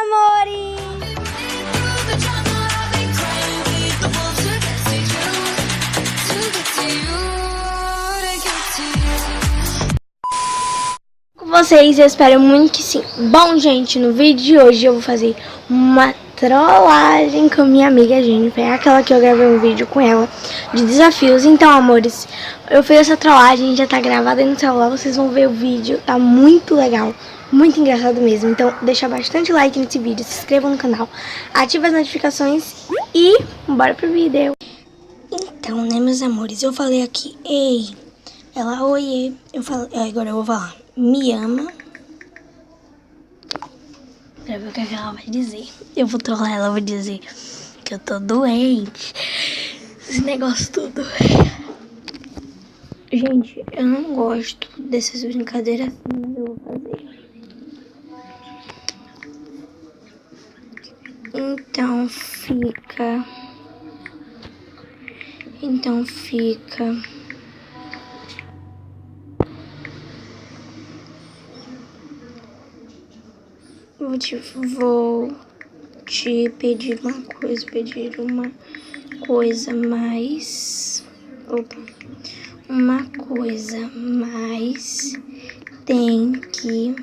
amores! Com vocês, eu espero muito que sim. Bom, gente, no vídeo de hoje eu vou fazer uma trollagem com minha amiga Jennifer, aquela que eu gravei um vídeo com ela de desafios. Então, amores, eu fiz essa trollagem, já tá gravada aí no celular, vocês vão ver o vídeo, tá muito legal, muito engraçado mesmo. Então, deixa bastante like nesse vídeo, se inscreva no canal, ativa as notificações e bora pro vídeo. Então, né, meus amores, eu falei aqui, ei, ela, oiê, eu falei, agora eu vou falar, me ama. Pra ver o que ela vai dizer. Eu vou trollar ela, vou dizer que eu tô doente. Esse negócio tudo. Gente, eu não gosto dessas brincadeiras assim, mas eu vou fazer. Então fica. Vou te pedir uma coisa mais. Opa. Uma coisa mais. Tem que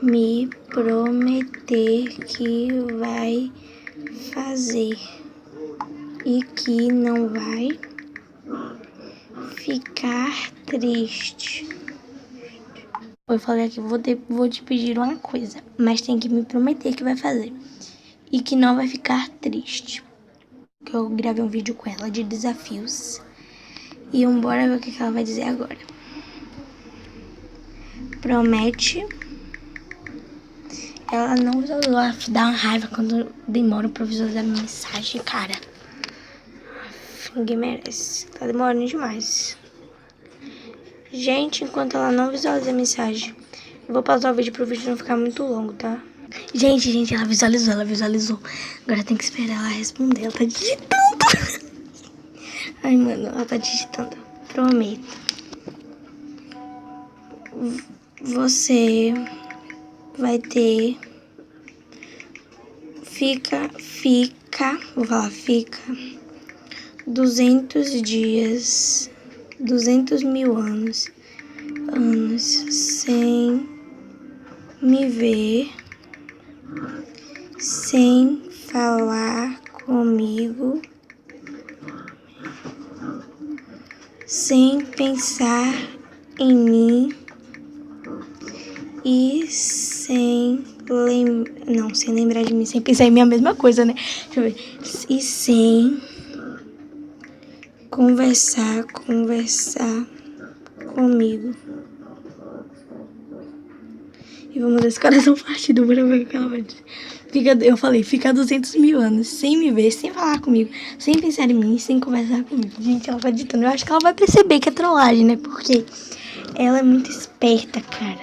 me prometer que vai fazer e que não vai ficar triste. Eu falei aqui, vou te pedir uma coisa, mas tem que me prometer que vai fazer e que não vai ficar triste. Que eu gravei um vídeo com ela de desafios e bora ver o que ela vai dizer agora. Promete. Ela não visualizou, ela dá uma raiva quando demora pra visualizar a minha mensagem, cara. Ninguém merece, tá demorando demais. Gente, enquanto ela não visualiza a mensagem, eu vou pausar o vídeo pro vídeo não ficar muito longo, tá? Gente, ela visualizou. Agora tem que esperar ela responder, ela tá digitando. Ai, mano, ela tá digitando. Prometo. Você vai ter... Vou falar, fica 200 dias... 200 mil anos sem me ver, sem falar comigo, sem pensar em mim e sem lembrar de mim, sem pensar em mim é a mesma coisa, né? Deixa eu ver. E sem conversar comigo. E vamos ver esse coração partido pra ver o que ela vai dizer. Eu falei, fica 200 mil anos sem me ver, sem falar comigo, sem pensar em mim, sem conversar comigo. Gente, ela tá ditando. Eu acho que ela vai perceber que é trollagem, né? Porque ela é muito esperta, cara.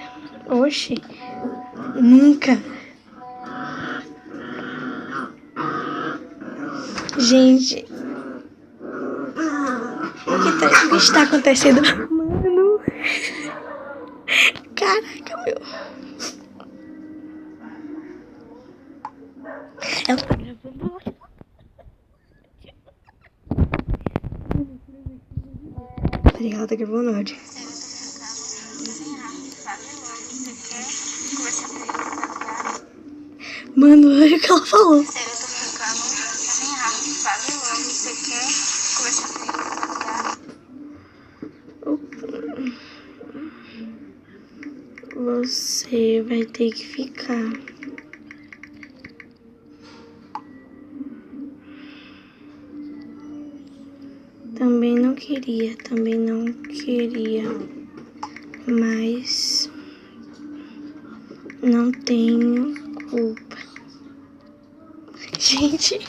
Oxe, nunca. Gente, o que está acontecendo? Mano, caraca, meu. Ela tá gravando. Peraí, ela tá gravando áudio. Mano, olha o que ela falou. Você vai ter que ficar. Também não queria, mas não tenho culpa. Gente,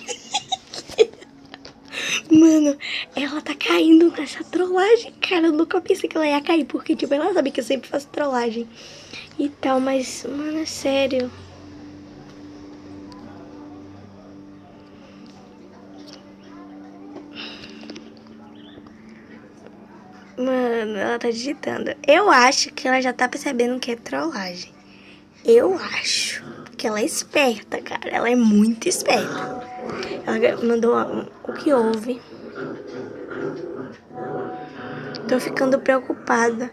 mano, ela tá caindo nessa trollagem, cara. Eu nunca pensei que ela ia cair, porque, tipo, ela sabe que eu sempre faço trollagem e tal, mas, mano, é sério. Mano, ela tá digitando. Eu acho que ela já tá percebendo que é trollagem. Eu acho que ela é esperta, cara. Ela é muito esperta. Ela mandou o que houve. Tô ficando preocupada.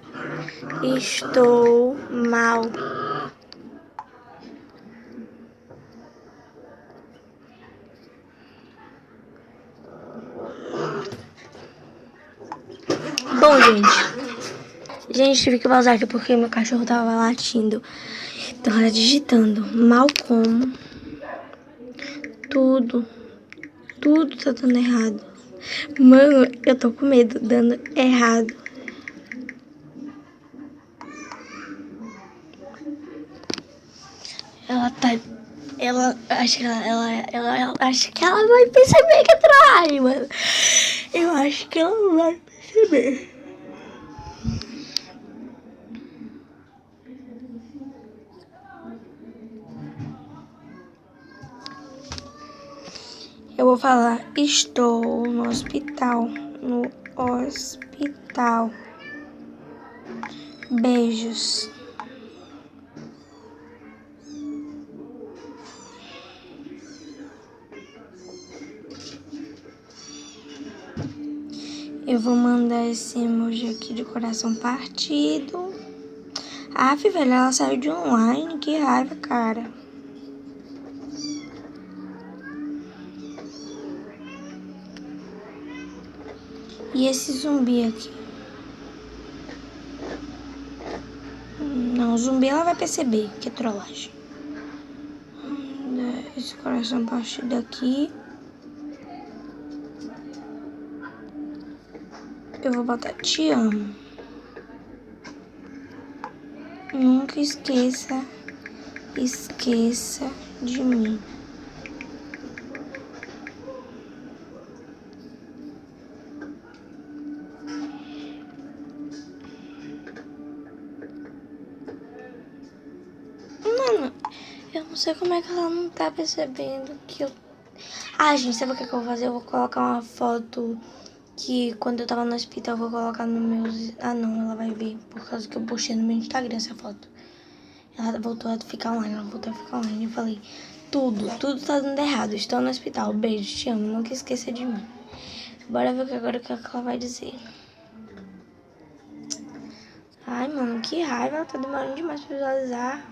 Estou mal. Bom, gente, tive que vazar aqui porque meu cachorro tava latindo. Então ela digitando. Mal como. Tudo tá dando errado. Mano, eu tô com medo dando errado. Ela acha que ela acha que ela vai perceber que é trollagem, mano. Eu acho que ela não vai perceber. Eu vou falar, estou no hospital. No hospital. Beijos. Eu vou mandar esse emoji aqui de coração partido. Aff, velho, ela saiu de online. Que raiva, cara. E esse zumbi aqui? Não, o zumbi ela vai perceber que é trollagem. Esse coração partido aqui. Eu vou botar te amo. Nunca esqueça de mim. Mano, eu não sei como é que ela não tá percebendo que eu... Ah, gente, sabe o que eu vou fazer? Eu vou colocar uma foto que quando eu tava no hospital eu vou colocar no meu... Ah, não, ela vai ver, por causa que eu postei no meu Instagram essa foto. Ela voltou a ficar online, Eu falei, tudo tá dando errado, estou no hospital, beijo, te amo, nunca esqueça de mim. Bora ver agora o que ela vai dizer. Ai, mano, que raiva, ela tá demorando demais pra visualizar.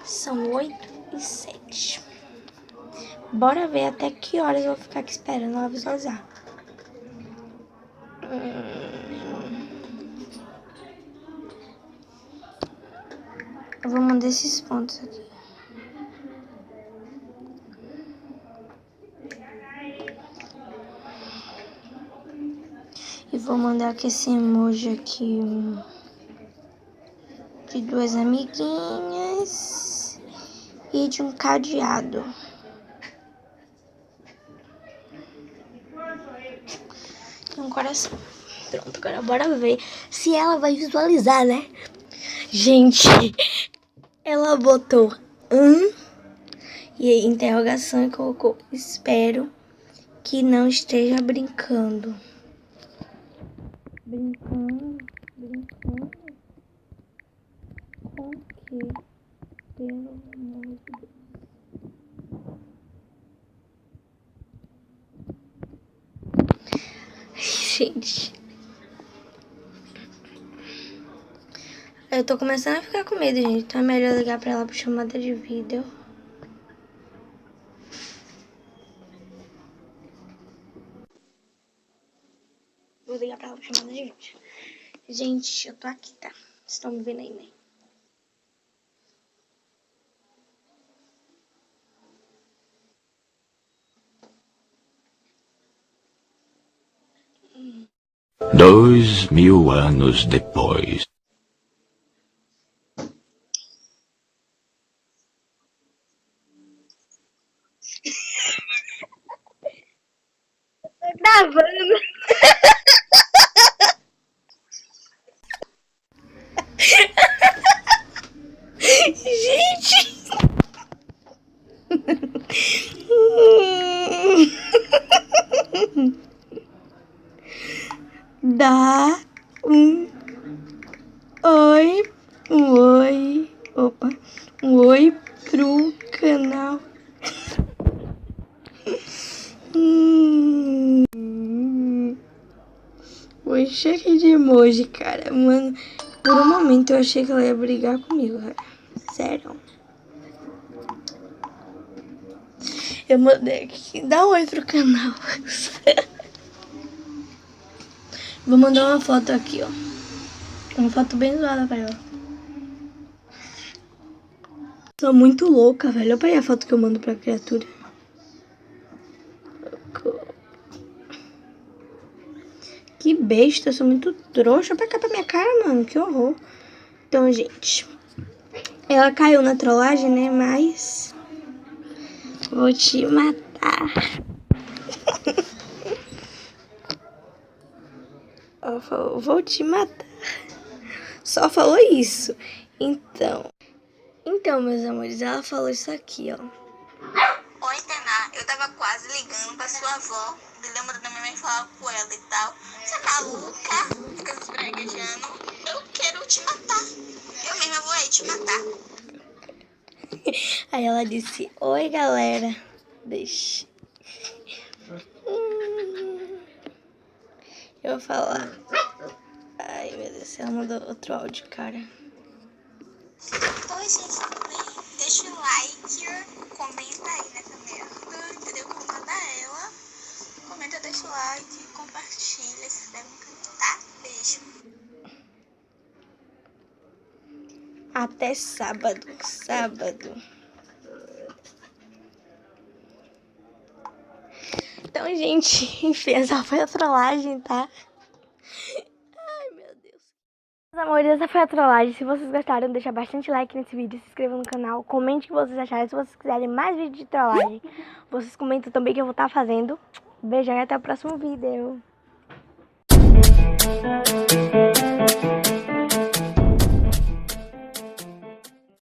São 8h07. Bora ver até que horas eu vou ficar aqui esperando ela visualizar. Eu vou mandar esses pontos aqui. E vou mandar aqui esse emoji aqui de duas amiguinhas e de um cadeado. E um coração. Pronto, agora bora ver se ela vai visualizar, né? Gente, ela botou e aí, interrogação e colocou espero que não esteja brincando. Brincando com que, pelo amor de Deus. Gente, eu tô começando a ficar com medo, gente. Então é melhor ligar pra ela por chamada de vídeo. Vou ligar pra ela por chamada de vídeo. Gente, eu tô aqui, tá? Vocês estão me vendo aí, né? Dois mil anos depois. Tô gravando. Gente! Dá um oi, opa, um oi pro canal. Oi, cheio de emoji, cara. Mano, por um momento eu achei que ela ia brigar comigo, cara. Sério. Eu mandei aqui. Dá um oi pro canal. Vou mandar uma foto aqui, ó. Uma foto bem zoada pra ela. Sou muito louca, velho. Olha pra aí a foto que eu mando pra criatura. Que besta, eu sou muito trouxa. Pra cá, pra minha cara, mano. Que horror. Então, gente. Ela caiu na trollagem, né? Mas... vou te matar. Ela falou, vou te matar. Só falou isso. Então, meus amores, ela falou isso aqui, ó. Oi, Tainá, eu tava quase ligando pra sua avó. Entendeu? Mandando a minha mãe falar com ela e tal. Você é maluca? Fica se esbreguejando. Eu quero te matar. Eu mesma vou aí te matar. Aí ela disse, oi, galera. Deixa. Eu vou falar. Ai, meu Deus, ela mandou outro áudio, cara. Oi, gente, tudo bem? Deixa o like, comenta aí nessa merda, entendeu? Comanda ela. Comenta, deixa o like, compartilha, se inscreve no canal, tá? Beijo. Até sábado. Então, gente, enfim, essa foi a trollagem, tá? Ai, meu Deus. Meus amores, essa foi a trollagem. Se vocês gostaram, deixa bastante like nesse vídeo, se inscreva no canal, comente o que vocês acharam. Se vocês quiserem mais vídeos de trollagem, vocês comentam também que eu vou estar fazendo. Beijão e até o próximo vídeo.